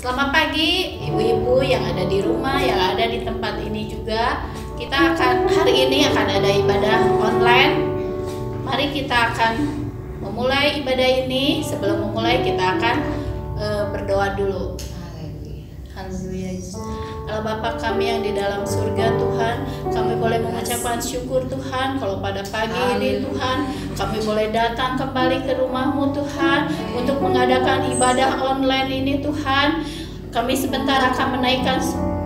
Selamat pagi ibu-ibu yang ada di rumah, yang ada di tempat ini juga. Kita hari ini akan ada ibadah online. Mari kita akan memulai ibadah ini. Sebelum memulai kita akan berdoa dulu. Haleluya. Allah Bapa kami yang di dalam surga Tuhan, kami boleh mengucapkan syukur Tuhan kalau pada pagi ini Tuhan kami boleh datang kembali ke rumah-Mu Tuhan untuk mengadakan ibadah online ini Tuhan. Kami sebentar akan menaikkan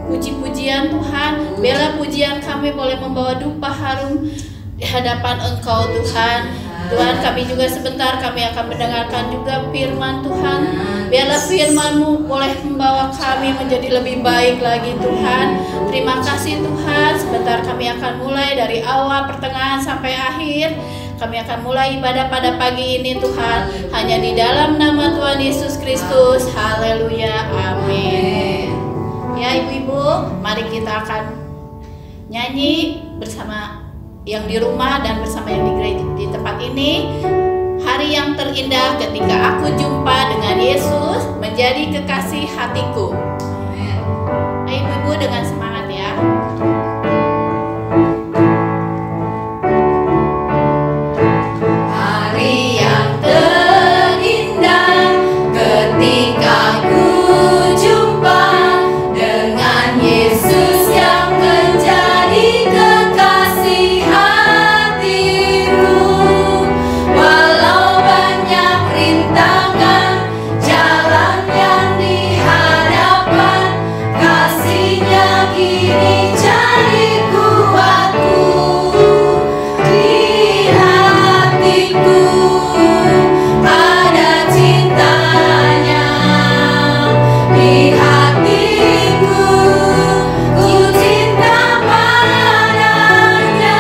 puji-pujian Tuhan. Biarlah pujian kami boleh membawa dupa harum di hadapan Engkau Tuhan. Tuhan, kami juga sebentar kami akan mendengarkan juga firman Tuhan. Biarlah firman-Mu boleh membawa kami menjadi lebih baik lagi Tuhan. Terima kasih Tuhan. Sebentar kami akan mulai dari awal, pertengahan sampai akhir. Kami akan mulai ibadah pada pagi ini Tuhan. Hanya di dalam nama Tuhan Yesus Kristus. Haleluya. Amin. Ya ibu-ibu, mari kita akan nyanyi bersama yang di rumah dan bersama yang di gereja di tempat ini. Hari yang terindah ketika aku jumpa dengan Yesus menjadi kekasih hatiku. Ayo ibu-ibu dengan semangat ya. Hari yang terindah ketika aku jumpa dengan Yesus yang menjadi kekasih hatiku. Walau banyak rintangan jalan yang dihadapan, kasih-Nya kini jadi kuatku. Di hatiku ada cintanya, di hatiku ku cinta padanya.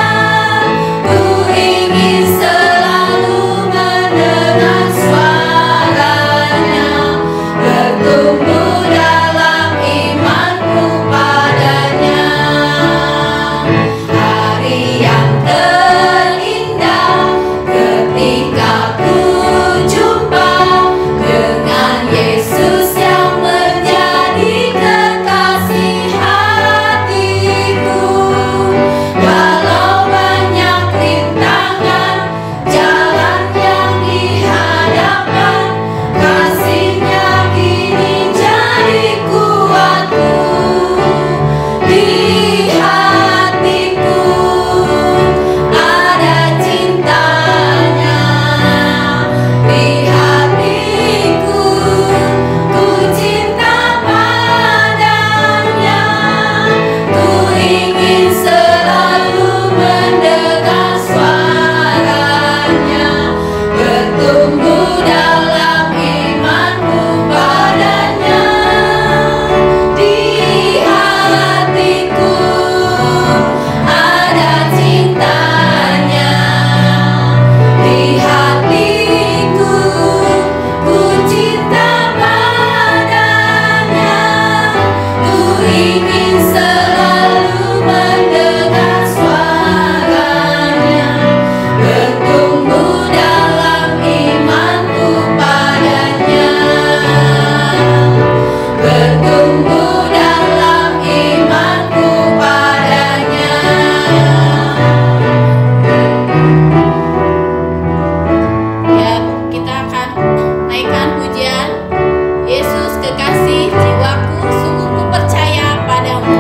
Ku ingin selalu mendengar suaranya, bertumbuh dalam imanku padanya. Hari yang terindah ketika ku jumpa dengan Yesus yang menjadi kekasih hatiku. Walau banyak rintangan jalan yang dihadapan, kasih-Nya kini jadi kuatku. Di hatiku ada cintanya, di hatiku ku cinta padanya. Ku ingin selalu mendengar suaranya, bertumbuh dalam imanku padanya. Di hatiku ada cintanya, di hatiku ku cinta padanya. Ku ingin selalu mendengar suaranya, bertumbuh dalam imanku padanya, bertumbuh dalam imanku padanya. Ya, kita akan naikkan pujian. Yesus kekasih jiwaku, sungguh ku percaya padamu.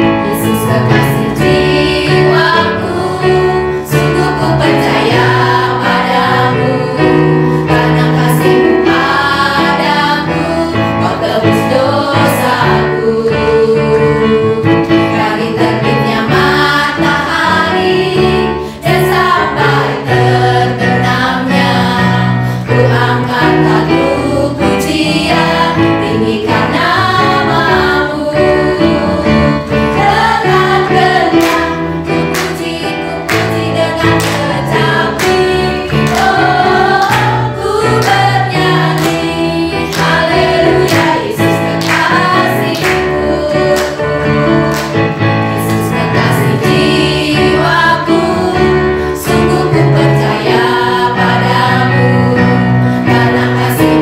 Yesus kekasih jiwaku, sungguh ku percaya padamu. Karena kasih-Mu padaku, Kau tebus dosaku. Dari terbitnya matahari dan sampai terbenamnya, ku angkat lagu pujian, tinggikan nama-Mu. Dengan genang ku puji dengan kecapi. Oh, ku bernyanyi, haleluya, Yesus kekasihku. Yesus kekasih jiwaku, sungguh ku percaya padamu. Karena kasih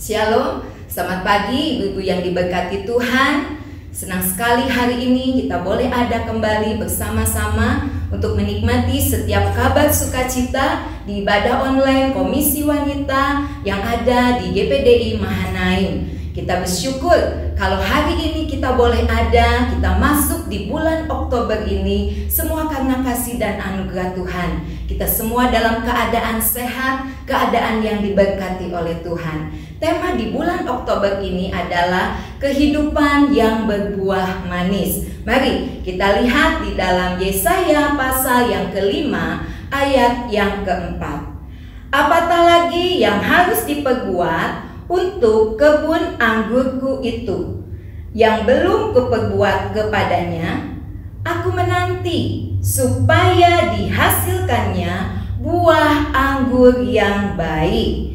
Shalom, selamat pagi ibu-ibu yang diberkati Tuhan. Senang sekali hari ini kita boleh ada kembali bersama-sama untuk menikmati setiap kabar sukacita di ibadah online Komisi Wanita yang ada di GPDI Mahanaim. Kita bersyukur kalau hari ini kita boleh ada, kita masuk di bulan Oktober ini, semua karena kasih dan anugerah Tuhan. Kita semua dalam keadaan sehat, keadaan yang diberkati oleh Tuhan. Tema di bulan Oktober ini adalah kehidupan yang berbuah manis. Mari kita lihat di dalam Yesaya pasal yang kelima ayat yang keempat. Apatah lagi yang harus diperbuat untuk kebun anggurku itu yang belum kuperbuat kepadanya? Aku menanti supaya dihasilkannya buah anggur yang baik.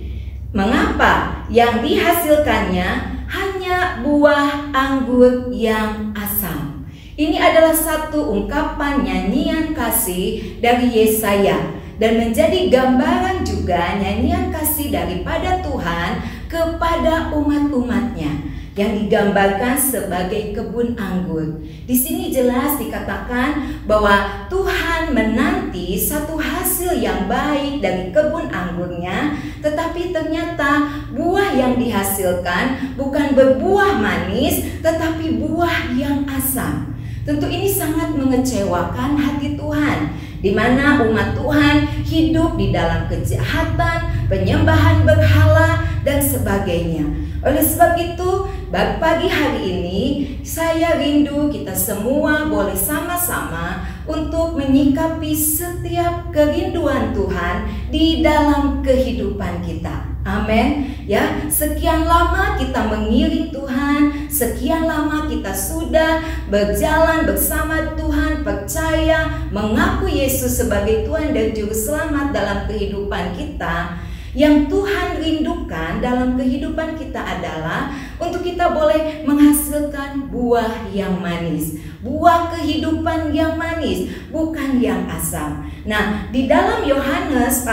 Mengapa yang dihasilkannya hanya buah anggur yang asam? Ini adalah satu ungkapan nyanyian kasih dari Yesaya dan menjadi gambaran juga nyanyian kasih daripada Tuhan kepada umat-umatnya yang digambarkan sebagai kebun anggur. Di sini jelas dikatakan bahwa Tuhan menanti satu hasil yang baik dari kebun anggurnya, tetapi ternyata buah yang dihasilkan bukan berbuah manis, tetapi buah yang asam. Tentu ini sangat mengecewakan hati Tuhan, di mana umat Tuhan hidup di dalam kejahatan, penyembahan berhala, dan sebagainya. Oleh sebab itu, pagi hari ini saya rindu kita semua boleh sama-sama untuk menyikapi setiap kerinduan Tuhan di dalam kehidupan kita. Amin. Ya, sekian lama kita mengiring Tuhan, sekian lama kita sudah berjalan bersama Tuhan, percaya, mengaku Yesus sebagai Tuhan dan Juru Selamat dalam kehidupan kita. Yang Tuhan rindukan dalam kehidupan kita adalah untuk kita boleh menghasilkan buah yang manis, buah kehidupan yang manis, bukan yang asam. Nah, di dalam Yohanes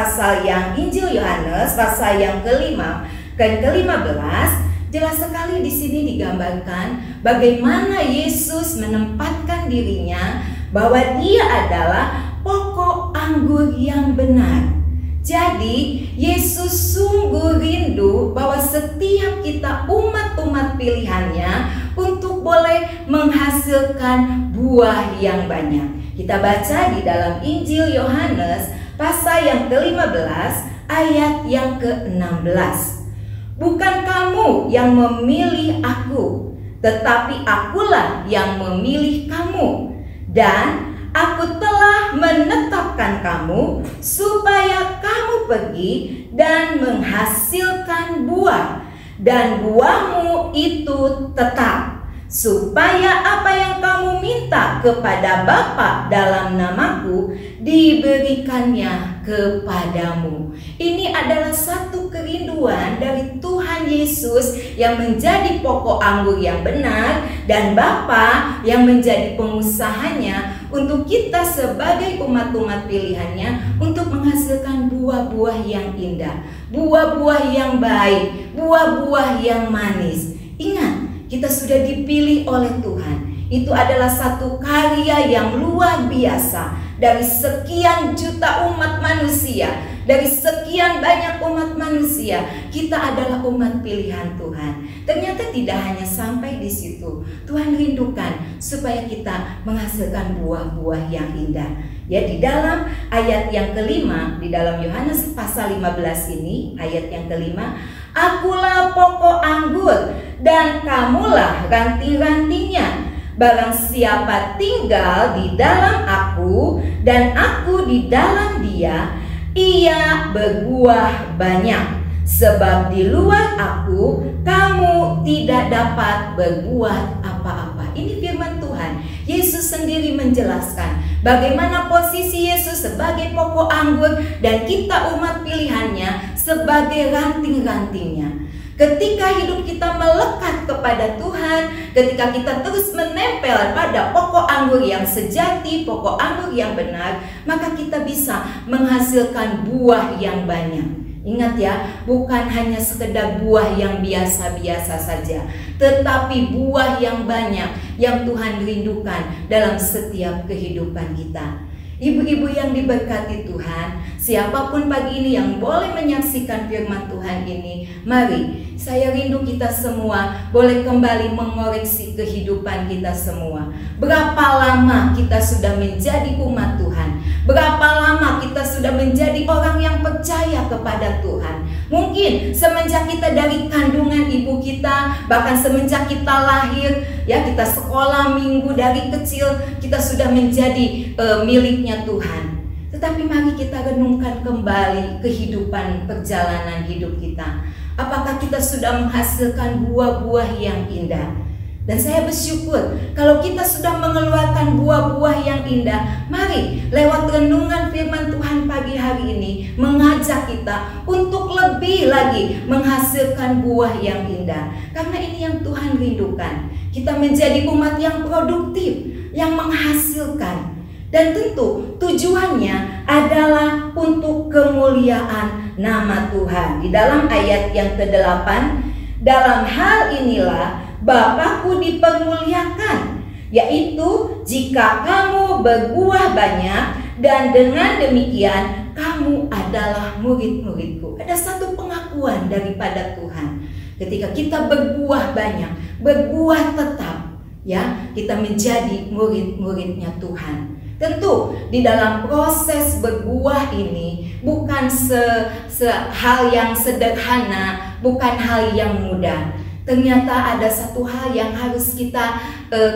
Injil Yohanes pasal yang ke-15 jelas sekali di sini digambarkan bagaimana Yesus menempatkan dirinya bahwa Dia adalah pokok anggur yang benar. Jadi Yesus sungguh rindu bahwa setiap kita umat-umat pilihannya untuk boleh menghasilkan buah yang banyak. Kita baca di dalam Injil Yohanes pasal yang ke-15 ayat yang ke-16. Bukan kamu yang memilih aku, tetapi akulah yang memilih kamu, dan Aku telah menetapkan kamu supaya kamu pergi dan menghasilkan buah, dan buahmu itu tetap, supaya apa yang kamu minta kepada Bapa dalam namaku diberikannya kepadamu. Ini adalah satu kerinduan dari Tuhan Yesus yang menjadi pokok anggur yang benar dan Bapa yang menjadi pengusahanya untuk kita sebagai umat-umat pilihannya untuk menghasilkan buah-buah yang indah, buah-buah yang baik, buah-buah yang manis. Ingat, kita sudah dipilih oleh Tuhan. Itu adalah satu karya yang luar biasa. Dari sekian juta umat manusia, dari sekian banyak umat manusia, kita adalah umat pilihan Tuhan. Ternyata tidak hanya sampai di situ. Tuhan rindukan supaya kita menghasilkan buah-buah yang indah. Ya, di dalam ayat yang kelima, di dalam Yohanes pasal 15 ini, ayat yang kelima, akulah pokok anggur dan kamulah ranting-rantingnya. Barang siapa tinggal di dalam aku dan aku di dalam dia, ia berbuah banyak. Sebab di luar aku kamu tidak dapat berbuat apa-apa. Ini firman Tuhan. Yesus sendiri menjelaskan bagaimana posisi Yesus sebagai pokok anggur dan kita umat pilihannya sebagai ranting-rantingnya. Ketika hidup kita melekat kepada Tuhan, ketika kita terus menempel pada pokok anggur yang sejati, pokok anggur yang benar, maka kita bisa menghasilkan buah yang banyak. Ingat ya, bukan hanya sekedar buah yang biasa-biasa saja, tetapi buah yang banyak yang Tuhan rindukan dalam setiap kehidupan kita. Ibu-ibu yang diberkati Tuhan, siapapun pagi ini yang boleh menyaksikan firman Tuhan ini, mari saya rindu kita semua boleh kembali mengoreksi kehidupan kita semua. Berapa lama kita sudah menjadi umat Tuhan? Berapa lama kita sudah menjadi orang yang percaya kepada Tuhan? Mungkin semenjak kita dari kandungan ibu kita, bahkan semenjak kita lahir, ya kita sekolah minggu dari kecil, kita sudah menjadi miliknya Tuhan. Tetapi mari kita renungkan kembali kehidupan perjalanan hidup kita. Apakah kita sudah menghasilkan buah-buah yang indah? Dan saya bersyukur kalau kita sudah mengeluarkan buah-buah yang indah. Mari lewat renungan firman Tuhan pagi hari ini mengajak kita untuk lebih lagi menghasilkan buah yang indah. Karena ini yang Tuhan rindukan. Kita menjadi umat yang produktif, yang menghasilkan. Dan tentu tujuannya adalah untuk kemuliaan nama Tuhan. Di dalam ayat yang ke-8, dalam hal inilah Bapakku dipermuliakan, yaitu jika kamu berbuah banyak, dan dengan demikian kamu adalah murid-muridku. Ada satu pengakuan daripada Tuhan. Ketika kita berbuah banyak, berbuah tetap, ya, kita menjadi murid-muridnya Tuhan. Tentu di dalam proses berbuah ini bukan hal yang sederhana, bukan hal yang mudah. Ternyata ada satu hal yang harus kita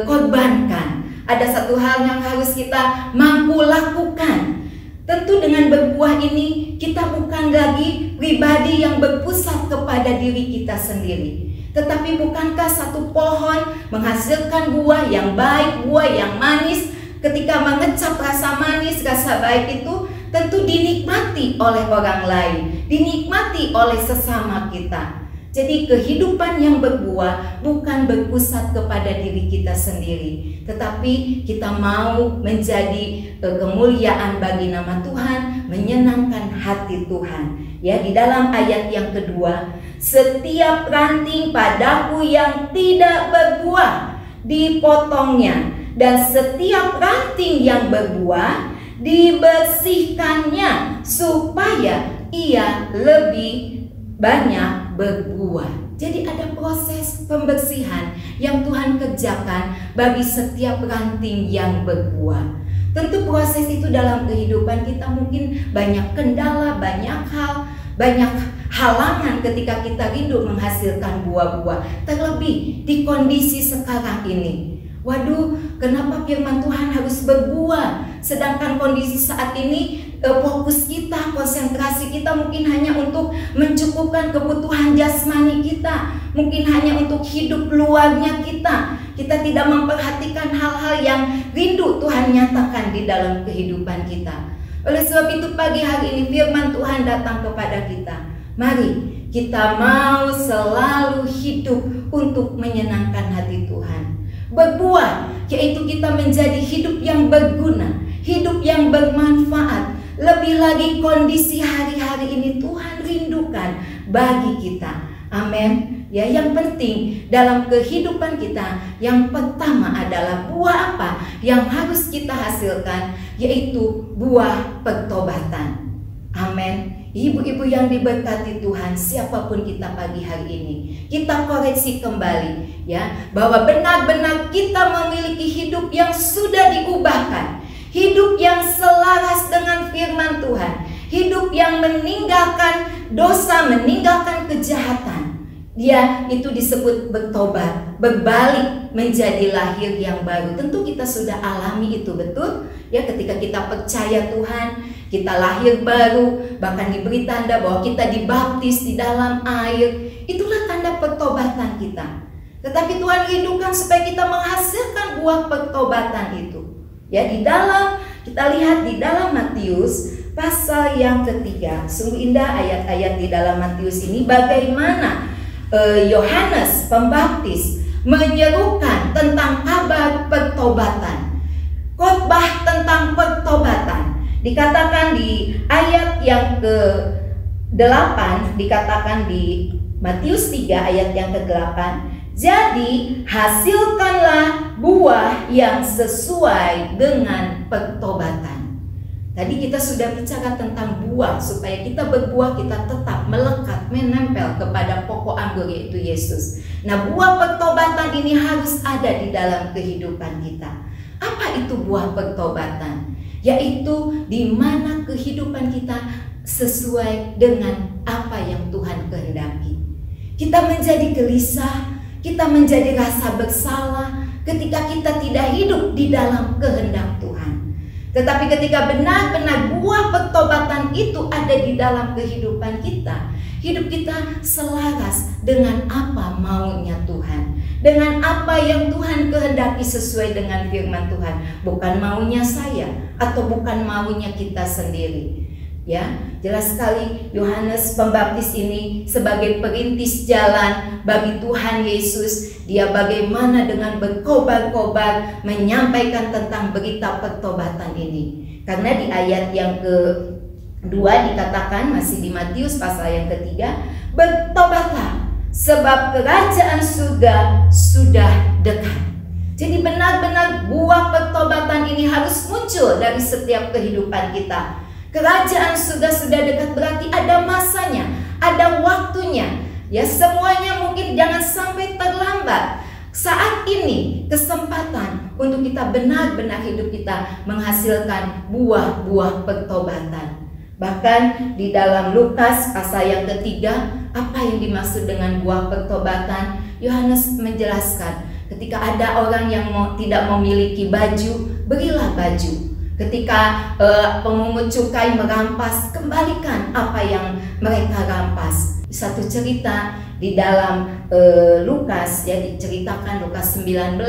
korbankan, ada satu hal yang harus kita mampu lakukan. Tentu dengan berbuah ini kita bukan lagi pribadi yang berpusat kepada diri kita sendiri. Tetapi bukankah satu pohon menghasilkan buah yang baik, buah yang manis? Ketika mengecap rasa manis, rasa baik itu tentu dinikmati oleh orang lain, dinikmati oleh sesama kita. Jadi kehidupan yang berbuah bukan berpusat kepada diri kita sendiri, tetapi kita mau menjadi kemuliaan bagi nama Tuhan, menyenangkan hati Tuhan. Ya, di dalam ayat yang kedua, setiap ranting padaku yang tidak berbuah dipotongnya, dan setiap ranting yang berbuah dibersihkannya supaya ia lebih banyak berbuah. Jadi ada proses pembersihan yang Tuhan kerjakan bagi setiap ranting yang berbuah. Tentu proses itu dalam kehidupan kita mungkin banyak kendala, banyak hal, banyak halangan ketika kita rindu menghasilkan buah-buah. Terlebih di kondisi sekarang ini. Waduh, kenapa firman Tuhan harus berbuah? Sedangkan kondisi saat ini fokus kita, konsentrasi kita mungkin hanya untuk mencukupkan kebutuhan jasmani kita, mungkin hanya untuk hidup luarnya kita. Kita tidak memperhatikan hal-hal yang rindu Tuhan nyatakan di dalam kehidupan kita. Oleh sebab itu pagi hari ini firman Tuhan datang kepada kita. Mari kita mau selalu hidup untuk menyenangkan hati Tuhan. Berbuah, yaitu kita menjadi hidup yang berguna, hidup yang bermanfaat. Lebih lagi kondisi hari-hari ini Tuhan rindukan bagi kita. Amin. Ya, yang penting dalam kehidupan kita, yang pertama adalah buah apa yang harus kita hasilkan, yaitu buah pertobatan. Amin. Ibu-ibu yang diberkati Tuhan, siapapun kita pagi hari ini, kita koreksi kembali ya, bahwa benar-benar kita memiliki hidup yang sudah diubahkan, hidup yang selaras dengan firman Tuhan, hidup yang meninggalkan dosa, meninggalkan kejahatan. Dia itu disebut bertobat, berbalik menjadi lahir yang baru. Tentu kita sudah alami itu, betul ya, ketika kita percaya Tuhan, kita lahir baru, bahkan diberi tanda bahwa kita dibaptis di dalam air. Itulah tanda pertobatan kita. Tetapi Tuhan rindukan supaya kita menghasilkan buah pertobatan itu. Ya, di dalam kita lihat di dalam Matius pasal yang ketiga, sungguh indah ayat-ayat di dalam Matius ini, bagaimana Yohanes Pembaptis menyerukan tentang kabar pertobatan, khotbah tentang pertobatan. Dikatakan di ayat yang ke-8, 8 dikatakan di Matius 3 ayat yang ke-8, jadi hasilkanlah buah yang sesuai dengan pertobatan. Tadi kita sudah bicara tentang buah, supaya kita berbuah kita tetap melekat, menempel kepada pokok anggur yaitu Yesus. Nah, buah pertobatan ini harus ada di dalam kehidupan kita. Apa itu buah pertobatan? Yaitu di mana kehidupan kita sesuai dengan apa yang Tuhan kehendaki. Kita menjadi gelisah, kita menjadi rasa bersalah ketika kita tidak hidup di dalam kehendak Tuhan. Tetapi ketika benar-benar buah pertobatan itu ada di dalam kehidupan kita, hidup kita selaras dengan apa maunya Tuhan, dengan apa yang Tuhan kehendaki sesuai dengan firman Tuhan, bukan maunya saya atau bukan maunya kita sendiri. Ya, jelas sekali Yohanes Pembaptis ini sebagai perintis jalan bagi Tuhan Yesus. Dia bagaimana dengan berkobar-kobar menyampaikan tentang berita pertobatan ini. Karena di ayat yang kedua dikatakan, masih di Matius pasal yang ketiga, bertobatlah sebab kerajaan surga sudah dekat. Jadi benar-benar buah pertobatan ini harus muncul dari setiap kehidupan kita. Kerajaan surga sudah dekat berarti ada masanya, ada waktunya. Ya, semuanya mungkin jangan sampai terlambat. Saat ini kesempatan untuk kita benar-benar hidup kita menghasilkan buah-buah pertobatan. Bahkan di dalam Lukas pasal yang ketiga, apa yang dimaksud dengan buah pertobatan? Yohanes menjelaskan, ketika ada orang yang tidak memiliki baju, berilah baju. Ketika pemungut cukai merampas, kembalikan apa yang mereka rampas. Satu cerita di dalam Lukas, ya, diceritakan Lukas 19,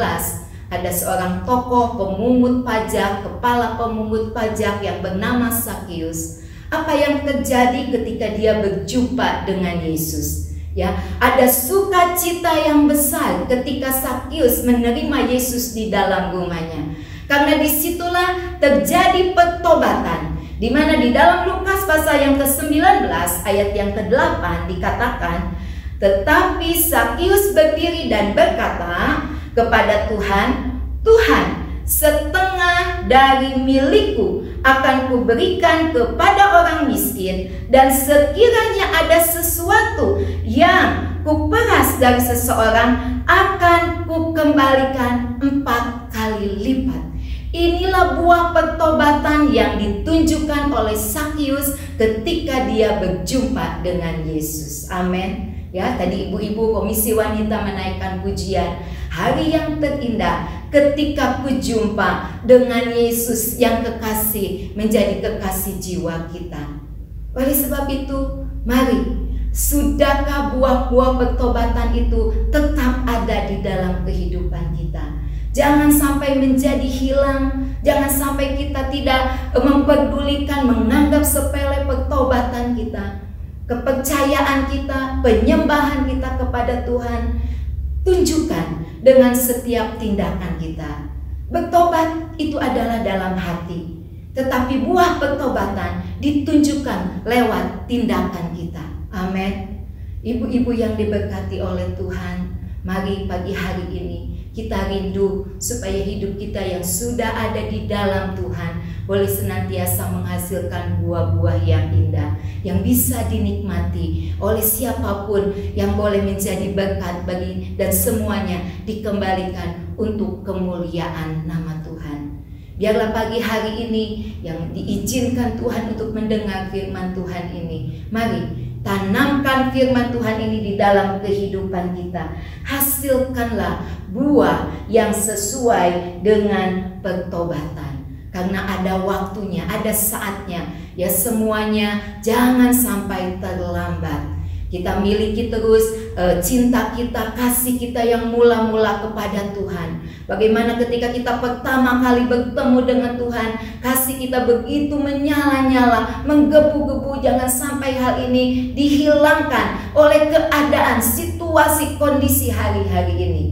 ada seorang tokoh pemungut pajak, kepala pemungut pajak yang bernama Sakius. Apa yang terjadi ketika dia berjumpa dengan Yesus? Ya, ada sukacita yang besar ketika Sakius menerima Yesus di dalam rumahnya. Karena disitulah terjadi pertobatan, di mana di dalam Lukas pasal yang ke-19 ayat yang ke-8 dikatakan, tetapi Sakius berdiri dan berkata kepada Tuhan, Tuhan, setengah dari milikku akan kuberikan kepada orang miskin, dan sekiranya ada sesuatu yang kuperas dari seseorang akan kukembalikan 4 kali lipat. Inilah buah pertobatan yang ditunjukkan oleh Sakius ketika dia berjumpa dengan Yesus. Amin. Ya, tadi ibu-ibu komisi wanita menaikkan pujian, hari yang terindah ketika kujumpa dengan Yesus yang kekasih menjadi kekasih jiwa kita. Oleh sebab itu, mari, sudahkah buah-buah pertobatan itu tetap ada di dalam kehidupan kita? Jangan sampai menjadi hilang, jangan sampai kita tidak memperdulikan, menganggap sepele pertobatan kita, kepercayaan kita, penyembahan kita kepada Tuhan. Tunjukkan dengan setiap tindakan kita. Bertobat itu adalah dalam hati, tetapi buah pertobatan ditunjukkan lewat tindakan kita. Amin. Ibu-ibu yang diberkati oleh Tuhan, mari pagi hari ini kita rindu supaya hidup kita yang sudah ada di dalam Tuhan boleh senantiasa menghasilkan buah-buah yang indah, yang bisa dinikmati oleh siapapun, yang boleh menjadi berkat bagi dan semuanya dikembalikan untuk kemuliaan nama Tuhan. Biarlah pagi hari ini yang diizinkan Tuhan untuk mendengar firman Tuhan ini, mari tanamkan firman Tuhan ini di dalam kehidupan kita. Hasilkanlah buah yang sesuai dengan pertobatan. Karena ada waktunya, ada saatnya. Ya, semuanya jangan sampai terlambat. Kita miliki terus cinta kita, kasih kita yang mula-mula kepada Tuhan. Bagaimana ketika kita pertama kali bertemu dengan Tuhan, kasih kita begitu menyala-nyala, menggebu-gebu. Jangan sampai hal ini dihilangkan oleh keadaan, situasi, kondisi hari-hari ini.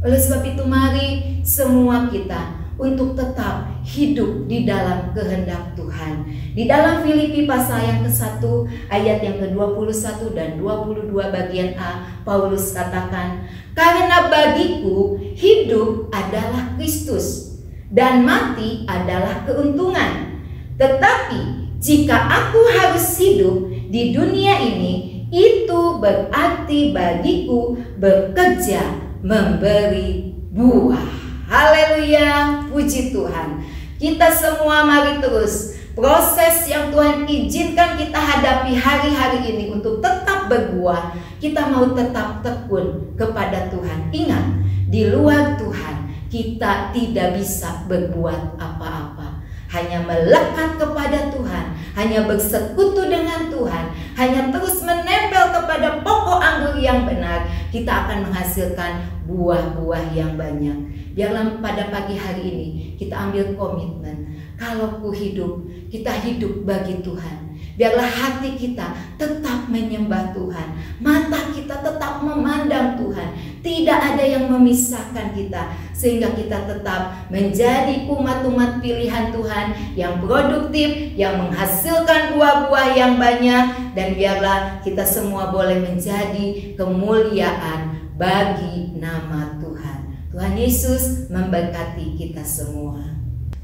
Oleh sebab itu, mari semua kita untuk tetap hidup di dalam kehendak Tuhan. Di dalam Filipi pasal yang ke-1 ayat yang ke-21 dan 22 bagian A, Paulus katakan, "Karena bagiku hidup adalah Kristus dan mati adalah keuntungan. Tetapi jika aku harus hidup di dunia ini, itu berarti bagiku bekerja memberi buah." Haleluya, puji Tuhan. Kita semua mari terus proses yang Tuhan izinkan kita hadapi hari-hari ini untuk tetap berbuah. Kita mau tetap tekun kepada Tuhan. Ingat, di luar Tuhan kita tidak bisa berbuat apa-apa. Hanya melekat kepada Tuhan, hanya bersekutu dengan Tuhan, hanya terus menempel kepada pokok anggur yang benar, kita akan menghasilkan buah-buah yang banyak. Biarlah pada pagi hari ini kita ambil komitmen, kalau ku hidup, kita hidup bagi Tuhan. Biarlah hati kita tetap menyembah Tuhan, mata kita tetap memandang Tuhan. Tidak ada yang memisahkan kita, sehingga kita tetap menjadi umat-umat pilihan Tuhan yang produktif, yang menghasilkan buah-buah yang banyak. Dan biarlah kita semua boleh menjadi kemuliaan bagi nama Tuhan. Tuhan Yesus memberkati kita semua.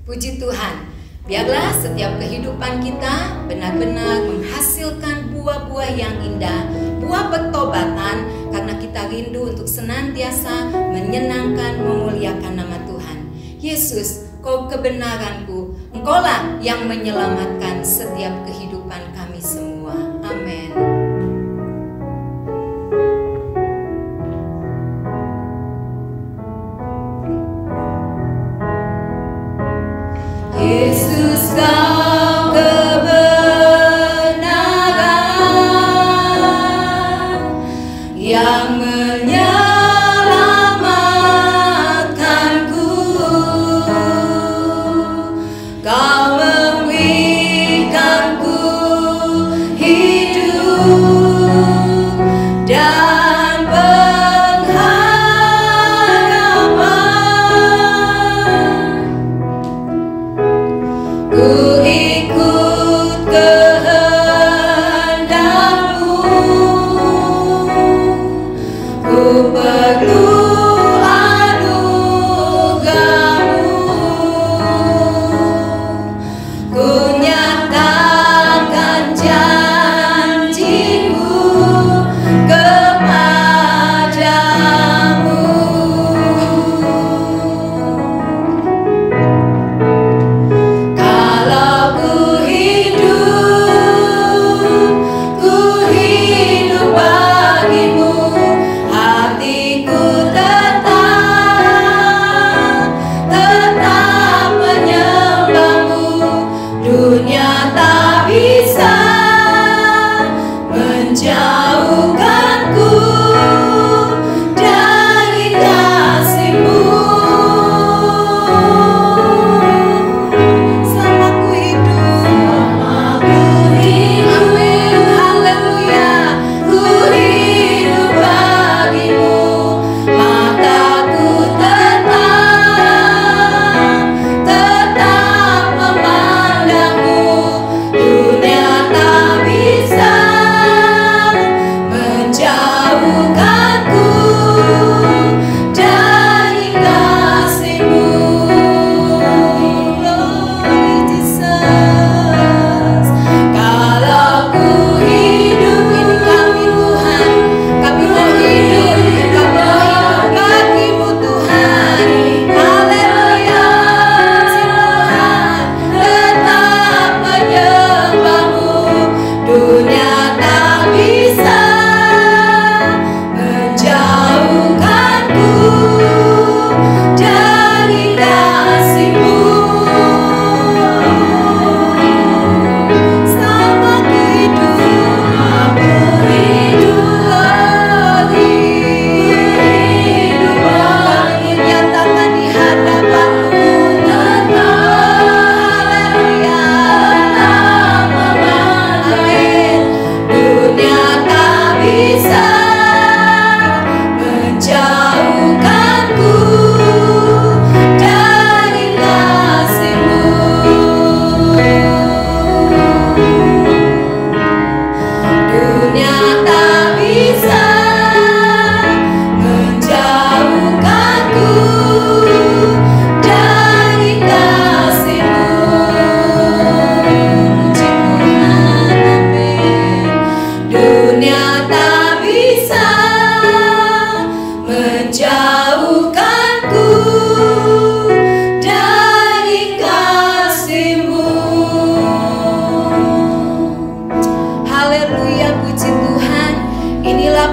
Puji Tuhan. Biarlah setiap kehidupan kita benar-benar menghasilkan buah-buah yang indah, buah pertobatan, karena kita rindu untuk senantiasa menyenangkan, memuliakan nama Tuhan. Yesus, Kau kebenaranku, Engkaulah yang menyelamatkan setiap kehidupan kami semua. Amin. Yesus, Kau kebenaran yang menyelamatkanku. Kau memberikanku hidup dan pengharapan. Ku ikut kehendak-Mu, ku perlu anugerah-Mu.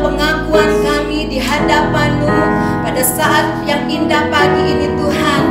pengakuan kami di hadapan-Mu pada saat yang indah pagi ini Tuhan.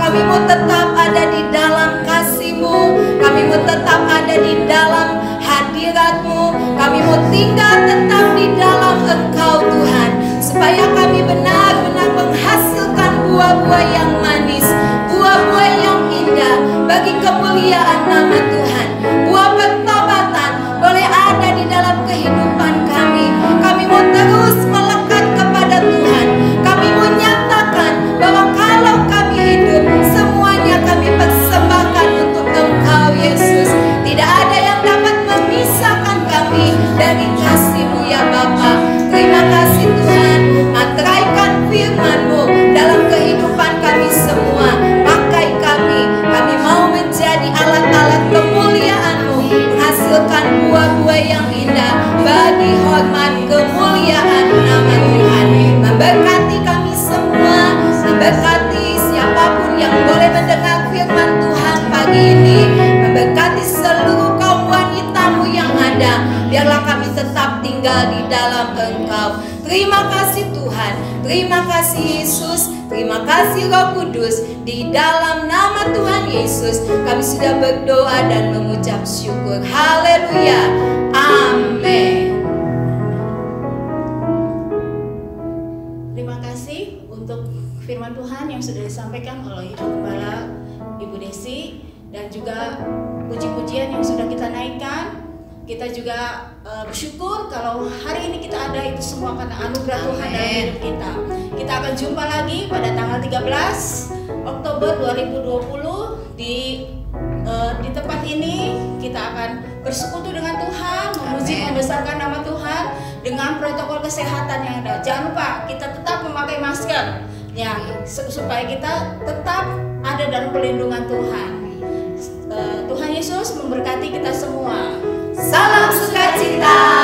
Kami mau tetap ada di dalam kasih-Mu, kami mau tetap ada di dalam hadirat-Mu, kami mau tinggal tetap di dalam Engkau Tuhan, supaya kami benar-benar menghasilkan buah-buah yang manis, buah-buah yang indah bagi kemuliaan nama Tuhan. Buah pertobatan boleh ada di dalam kehidupan kami. Kami mau terus melekat kepada Tuhan. Kami mau nyatakan bahwa kalau kami hidup, semuanya kami persembahkan untuk Engkau Yesus. Tidak ada yang dapat memisahkan kami dari kasih-Mu ya Bapa. Terima kasih Tuhan, materaikan firman-Mu dalam kehidupan kami semua. Pakai kami mau menjadi alat-alat kemuliaan-Mu, menghasilkan buah-buah yang indah bagi hormat kemuliaan nama Tuhan. Memberkati kami semua, memberkati siapapun yang boleh mendengar firman Tuhan pagi ini, memberkati seluruh kaum wanita-Mu yang ada. Biarlah kami tetap tinggal di dalam Engkau. Terima kasih Tuhan, terima kasih Yesus, terima kasih Roh Kudus. Di dalam nama Tuhan Yesus kami sudah berdoa dan mengucap syukur. Haleluya, amin. Terima kasih untuk firman Tuhan yang sudah disampaikan oleh Ibu Gembala, Ibu Desi, dan juga puji-pujian yang sudah kita naikkan. Kita juga bersyukur kalau hari ini kita ada itu semua karena anugerah Tuhan dalam hidup kita. Kita akan jumpa lagi pada tanggal 13 Oktober 2020 di tempat ini. Kita akan bersekutu dengan Tuhan, memuji membesarkan nama Tuhan dengan protokol kesehatan yang ada. Jangan lupa kita tetap memakai masker ya, supaya kita tetap ada dalam perlindungan Tuhan. Tuhan Yesus memberkati kita semua. Salam sukacita.